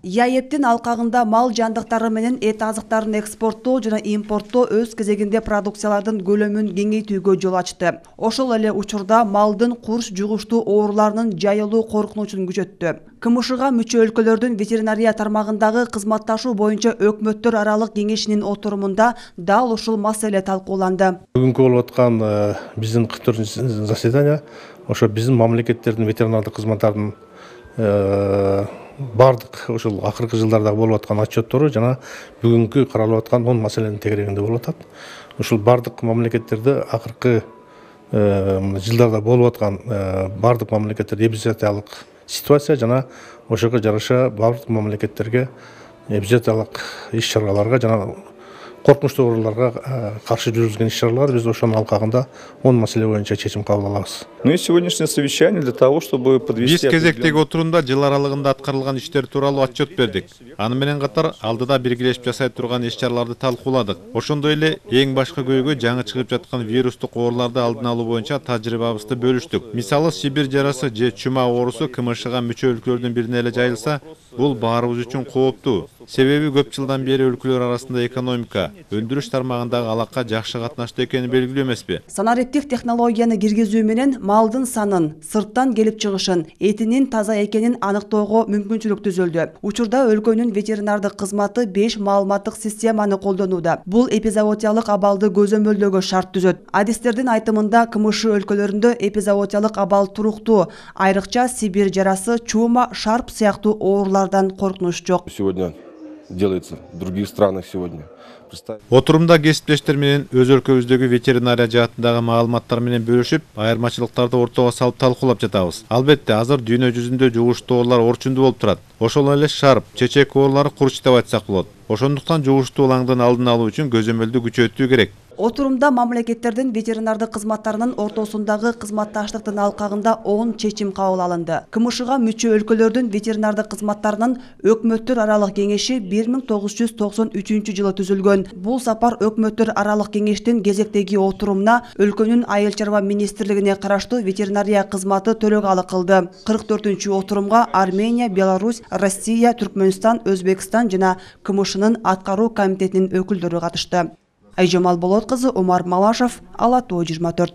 ЯЭПтин алкагында мал жандыктары менен эт азыктарын экспорттоо жана импорттоо өз кезегинде продукциялардын көлөмүн кеңейтүүгө жол ачты. Ошол эле учурда малдын курч жугуштуу ооруларынын жайылуу коркунучун күчөттү. КМШга мүчө өлкөлөрдүн ветеринария тармагындагы кызматташуу боюнча өкмөттөр аралык кеңешинин отурумунда дал ушул маселе талкууланды. Бүгүнкү болуп аткан биздин 44 заседание ошо биздин мамлекеттердин ветеринардык кызматтардын бардык ошол акыркы жылдардагы болуп аткан отчеттору жана бүгүнкү каралып аткан 10 маселенин тегерегинде болуп атат. Ушул бардык мамлекеттерде акыркы жылдарда болуп аткан бардык мамлекеттерде эпизоотиялык ситуация жана ошого жараша бардык мамлекеттерге эпизоотиялык иш-чараларга жана коркунучтуу ооруларга каршы жүргүзүлгөн иш-чаралар биз ошонун алкагында 10 маселе боюнча чечим кабыл алабыз. Ну и сегодняшнее совещание для того, чтобы подвести. Биз кезектеги отурумда жыл аралыгында аткарылган иштер тууралуу отчет бердик. Аны менен катар алдыда биргелешип жасай турган иш-чараларды талкууладык. Ошондой эле эң башкы көйгөй жаңы чыгып жаткан вирустук ооруларды алдын алуу боюнча тажрыйбабызды бөлүштүк. Мисалы Сибирь жарасы же чума оорусу КМШга мүчө өлкөлөрдүн бирине эле жайылса, бул баарыбыз үчүн кооптуу. Себеби көп жылдан бери өлкөлөр арасында экономика, өндүрүш тармагындагы алакка жакшы катнаштуу экени белгилүү эмеспи? Санариптик технологияны киргизүү менен малдын санын, сырттан келип чыгышын, этинин таза экенин аныктоого мүмкүнчүлүк түзүлдү. Учурда өлкөнүн ветеринардык кызматы 5 маалыматтык системаны колдонууда. Бул эпизоотиялык абалды көзөмөлдөөгө шарт түзөт. Адистердин айтымында КМШ өлкөлөрүндө эпизоотиялык абал туруктуу, айрыкча Сибирь жарасы, чума, шарп сыяктуу оорулардан коркунуч жок. Сегодня делается в других странах сегодня. Отурумда кесиптештер менен өз өлкөбүздөгү ветеринария жаатындагы маалыматтар менен бөлүшүп, айырмачылыктарды ортого салып талкуулап жатабыз. Албетте, азыр дүйнө жүзүндө жугуштуу оорулар орчундуу болуп турат. Ошол эле шарп, чечек оорулары курч деп айтсак болот. Ошондуктан жугуштуу улаңдын алдын алуу үчүн көзөмөлдү күчөтүү керек. Отурумда мамлекеттердин ветеринардык кызматтарынын ортосундагы кызматташтыктын алкагында 10 чечим кабыл алынды. КМШга мүчө өлкөлөрдүн ветеринардык кызматтарынын өкмөттөр аралык кеңеши 1993 жылы түзүлгөн. Бул сапар өкмөттөр аралык кеңештин кезектеги отурумуна өлкөнүн айыл чарба министрлигине караштуу ветеринария кызматы төрөгалы кылды. 44 отурумга Армения, Беларусь, Россия, Түркмөнстан, Өзбекстан жана КМШнын аткаруу комитетинин өкүлдөрү катышты. Айжамал Болот кызы, Омар Малашев, Ала Тоо 24.